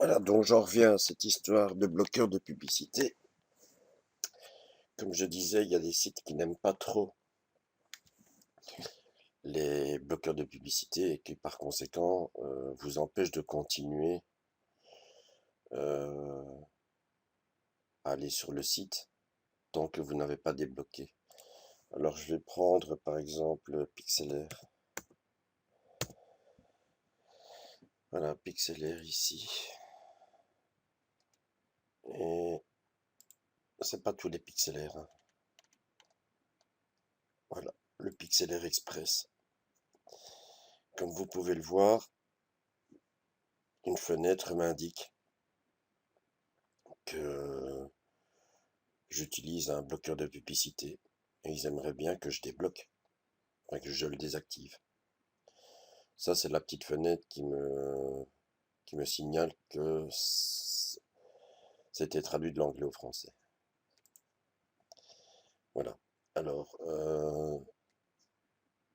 Voilà, donc j'en reviens à cette histoire de bloqueur de publicité. Comme je disais, il y a des sites qui n'aiment pas trop les bloqueurs de publicité et qui par conséquent vous empêchent de continuer euh, à aller sur le site tant que vous n'avez pas débloqué. Alors je vais prendre par exemple Pixelair. Voilà, Pixelair ici. Et c'est pas tous les Pixelair, hein. Voilà, le Pixelair Express. Comme vous pouvez le voir, une fenêtre m'indique que j'utilise un bloqueur de publicité et ils aimeraient bien que je débloque, enfin que je le désactive. Ça, c'est la petite fenêtre qui me signale que c'était traduit de l'anglais au français. Voilà. Alors,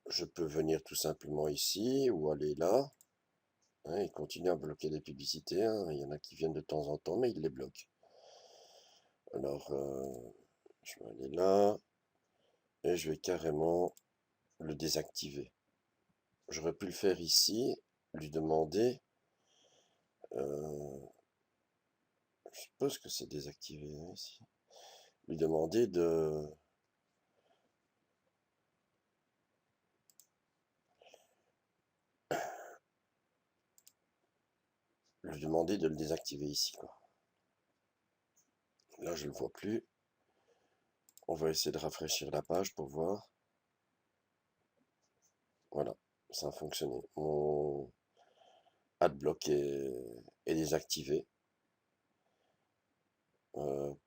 je peux venir tout simplement ici ou aller là, hein, et continuer à bloquer des publicités, hein. Il y en a qui viennent de temps en temps, mais ils les bloquent. Alors, je vais aller là et je vais carrément le désactiver. J'aurais pu le faire ici, lui demander, je suppose que c'est désactivé hein, ici, lui demander de le désactiver ici, quoi. Là, je le vois plus. On va essayer de rafraîchir la page pour voir. Voilà, ça a fonctionné. Mon adblock est désactivé.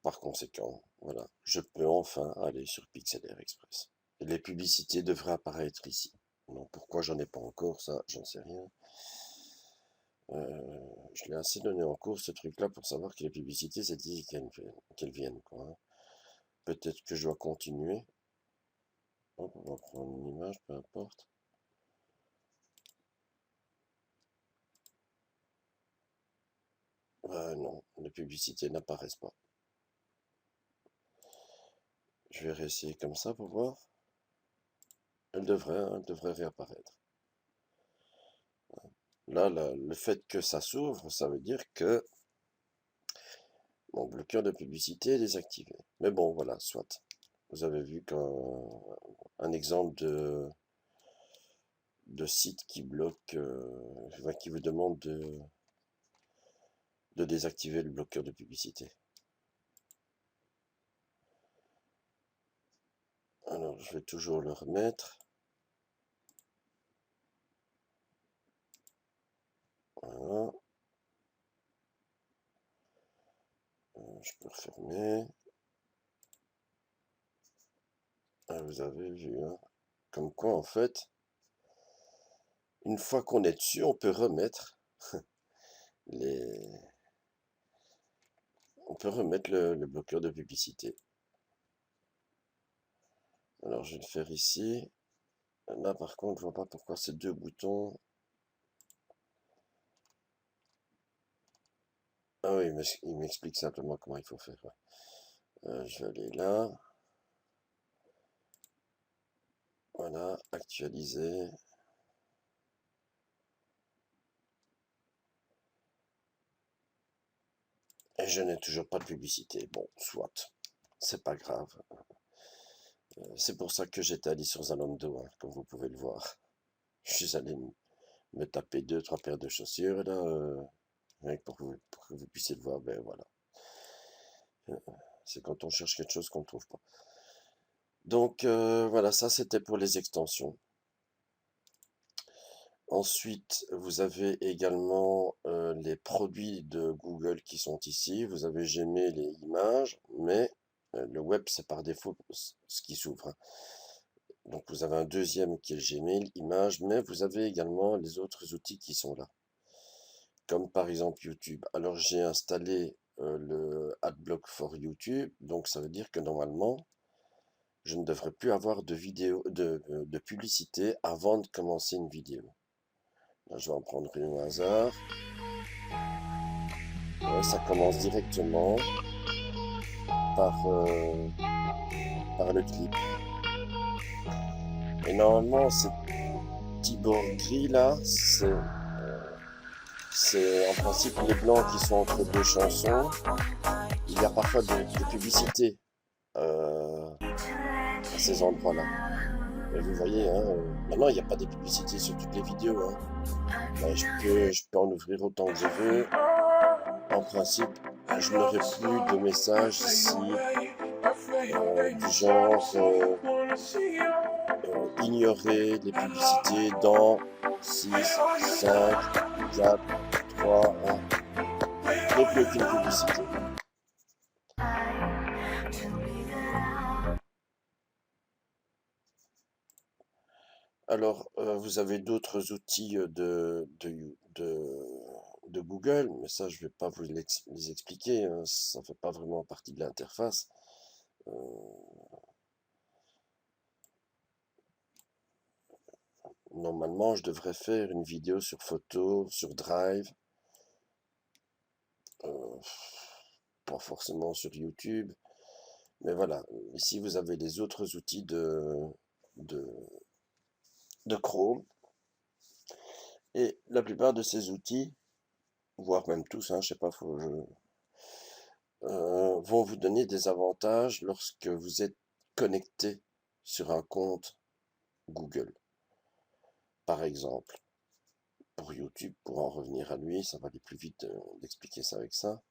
Par conséquent, voilà, je peux enfin aller sur Pixelair Express. Et les publicités devraient apparaître ici. Donc pourquoi j'en ai pas encore, ça, j'en sais rien. Je l'ai assez donné en cours ce truc-là pour savoir que les publicités, c'est ici qu'elles viennent, quoi, hein. Peut-être que je dois continuer. Hop, on va prendre une image, peu importe. Non, les publicités n'apparaissent pas. Je vais réessayer comme ça pour voir. Elles devraient réapparaître. Là, le fait que ça s'ouvre, ça veut dire que mon bloqueur de publicité est désactivé. Mais bon, voilà, soit. Vous avez vu qu'un exemple de site qui bloque, qui vous demande de désactiver le bloqueur de publicité. Alors, je vais toujours le remettre. Voilà. Je peux refermer. Ah, vous avez vu, hein. Comme quoi, en fait, une fois qu'on est dessus, on peut remettre les... On peut remettre le bloqueur de publicité. Alors, je vais le faire ici. Là, par contre, je vois pas pourquoi ces deux boutons. Ah oui, mais il m'explique simplement comment il faut faire. Ouais. Je vais aller là. Voilà, actualiser. Et je n'ai toujours pas de publicité. Bon, soit. C'est pas grave. C'est pour ça que j'étais allé sur Zalando, hein, comme vous pouvez le voir. Je suis allé me taper 2, 3 paires de chaussures, là, rien que pour que vous puissiez le voir. Ben voilà. Euh, C'est quand on cherche quelque chose qu'on ne trouve pas. Donc, voilà, ça c'était pour les extensions. Ensuite, vous avez également les produits de Google qui sont ici. Vous avez Gmail et images, mais le web, c'est par défaut ce qui s'ouvre, hein. Donc, vous avez un deuxième qui est Gmail, images, mais vous avez également les autres outils qui sont là, comme par exemple YouTube. Alors, j'ai installé le AdBlock for YouTube, donc ça veut dire que normalement, je ne devrais plus avoir de vidéo, de publicité avant de commencer une vidéo. Là, je vais en prendre une au hasard. Ouais, ça commence directement par le clip. Et normalement, ces petits bords gris là, c'est en principe les blancs qui sont entre deux chansons. Il y a parfois des publicités à ces endroits-là. Et vous voyez, hein, maintenant il n'y a pas des publicités sur toutes les vidéos. Hein. Ben, je peux en ouvrir autant que je veux. En principe, je n'aurai plus de messages ici du genre ignorer les publicités dans 6, 5, 4, 3, 1. Donc plus aucune publicité. Alors, vous avez d'autres outils de Google, mais ça, je ne vais pas vous les expliquer, hein, ça ne fait pas vraiment partie de l'interface. Euh, Normalement, je devrais faire une vidéo sur photo, sur Drive, pas forcément sur YouTube, mais voilà. Ici, vous avez les autres outils de, de Chrome, et la plupart de ces outils, voire même tous, hein, je sais pas, vont vous donner des avantages lorsque vous êtes connecté sur un compte Google. Par exemple, pour YouTube, pour en revenir à lui, ça va aller plus vite d'expliquer ça avec ça.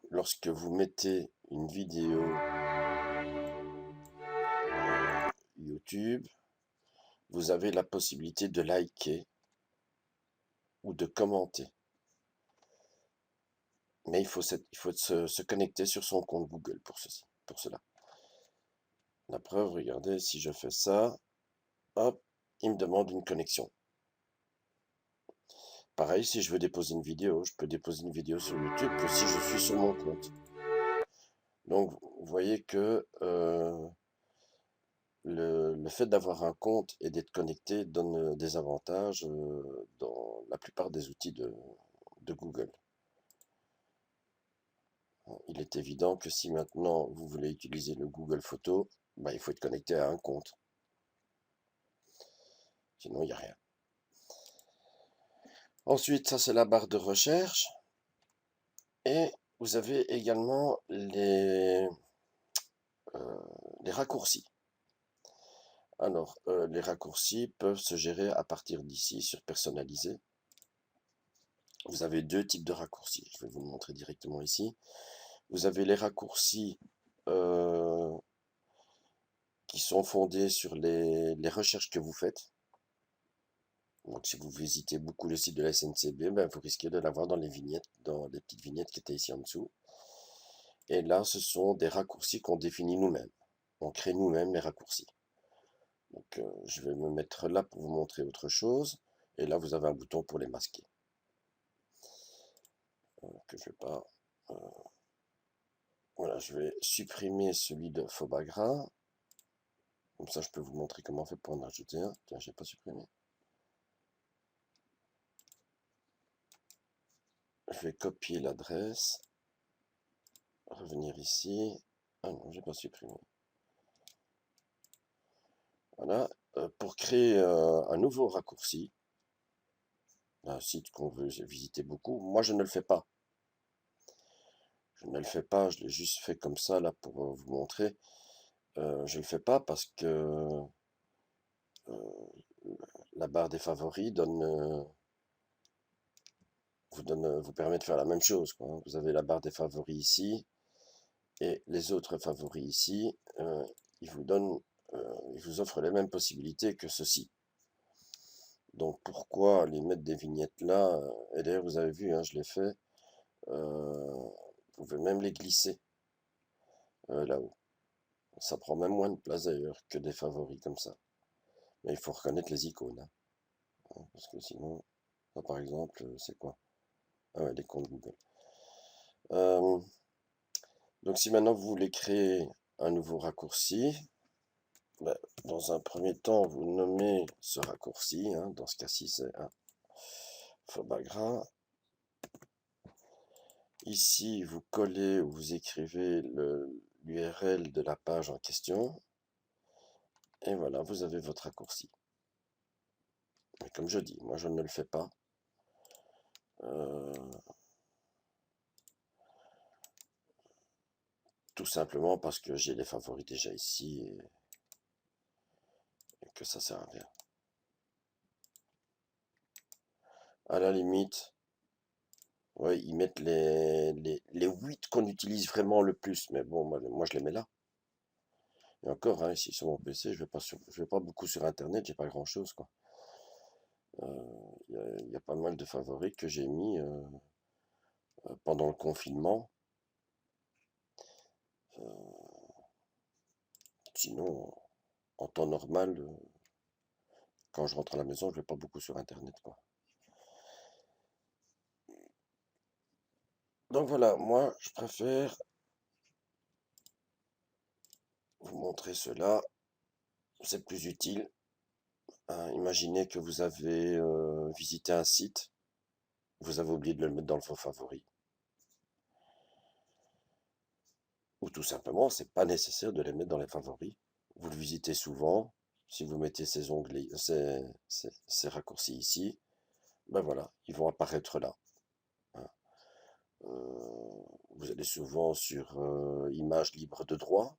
Lorsque vous mettez une vidéo YouTube, vous avez la possibilité de liker ou de commenter. Mais il faut se connecter sur son compte Google pour cela. La preuve, regardez, si je fais ça, hop, il me demande une connexion. Pareil, si je veux déposer une vidéo, je peux déposer une vidéo sur YouTube que si je suis sur mon compte. Donc, vous voyez que le fait d'avoir un compte et d'être connecté donne des avantages dans la plupart des outils de Google. Il est évident que si maintenant vous voulez utiliser le Google Photos, bah, il faut être connecté à un compte. Sinon, il n'y a rien. Ensuite, ça c'est la barre de recherche. Et vous avez également les raccourcis. Alors, les raccourcis peuvent se gérer à partir d'ici sur personnaliser. Vous avez deux types de raccourcis. Je vais vous le montrer directement ici. Vous avez les raccourcis qui sont fondés sur les recherches que vous faites. Donc, si vous visitez beaucoup le site de la SNCB, ben, vous risquez de l'avoir dans les vignettes, dans les petites vignettes qui étaient ici en dessous. Et là, ce sont des raccourcis qu'on définit nous-mêmes. On crée nous-mêmes les raccourcis. Donc, je vais me mettre là pour vous montrer autre chose. Et là, vous avez un bouton pour les masquer. Que je vais pas... Voilà, je vais supprimer celui de Fobagra. Comme ça, je peux vous montrer comment on fait pour en ajouter un. Tiens, je n'ai pas supprimé. Je vais copier l'adresse. Revenir ici. Ah non, j'ai pas supprimé. Voilà. Pour créer un nouveau raccourci, un site qu'on veut visiter beaucoup, moi je ne le fais pas. Je ne le fais pas, je l'ai juste fait comme ça là pour vous montrer. Je ne le fais pas parce que la barre des favoris vous permet de faire la même chose, quoi, hein. Vous avez la barre des favoris ici et les autres favoris ici. Ils vous offrent les mêmes possibilités que ceci. Donc pourquoi les mettre des vignettes là? Et d'ailleurs vous avez vu, hein, je l'ai fait. Vous pouvez même les glisser là-haut. Ça prend même moins de place d'ailleurs que des favoris comme ça. Mais il faut reconnaître les icônes, hein, parce que sinon, là, par exemple, c'est quoi? Ah ouais, les comptes Google. Donc si maintenant vous voulez créer un nouveau raccourci, ben, dans un premier temps, vous nommez ce raccourci, hein, dans ce cas-ci c'est un faux bas gras. Ici, vous collez ou vous écrivez l'URL de la page en question. Et voilà, vous avez votre raccourci. Mais comme je dis, moi je ne le fais pas. Tout simplement parce que j'ai les favoris déjà ici et que ça sert à rien. À la limite, ouais, ils mettent les 8 qu'on utilise vraiment le plus. Mais bon, moi je les mets là. Et encore, hein, ici sur mon PC, je vais pas beaucoup sur Internet, j'ai pas grand-chose, quoi. Il y a pas mal de favoris que j'ai mis pendant le confinement. Sinon, en temps normal, quand je rentre à la maison, je vais pas beaucoup sur Internet, quoi. Donc voilà, moi, je préfère vous montrer cela. C'est plus utile. Hein. Imaginez que vous avez visité un site, vous avez oublié de le mettre dans vos favoris. Ou tout simplement, c'est pas nécessaire de les mettre dans les favoris. Vous le visitez souvent. Si vous mettez ces onglets, ces raccourcis ici, ben voilà, ils vont apparaître là. Hein. Vous allez souvent sur images libres de droit.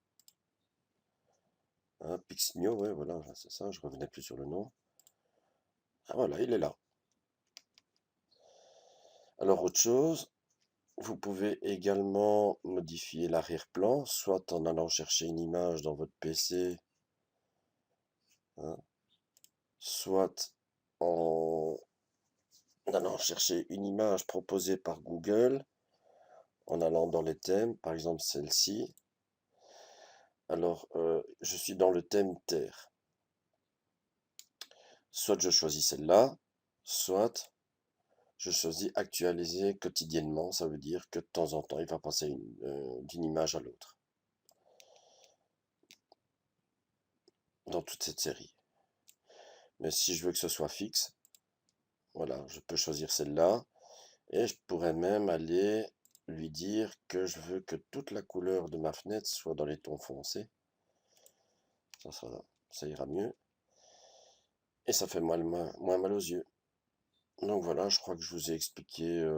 Hein, Pixnio, ouais, voilà, c'est ça, je revenais plus sur le nom. Ah voilà, il est là. Alors autre chose, vous pouvez également modifier l'arrière-plan, soit en allant chercher une image dans votre PC, hein, soit en allant chercher une image proposée par Google, en allant dans les thèmes, par exemple celle-ci. Alors, je suis dans le thème Terre. Soit je choisis celle-là, soit je choisis actualiser quotidiennement. Ça veut dire que de temps en temps, il va passer d'une image à l'autre dans toute cette série. Mais si je veux que ce soit fixe, voilà, je peux choisir celle-là. Et je pourrais même aller lui dire que je veux que toute la couleur de ma fenêtre soit dans les tons foncés. Ça ira mieux. Et ça fait moins mal aux yeux. Donc voilà, je crois que je vous ai expliqué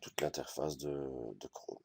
toute l'interface de Chrome.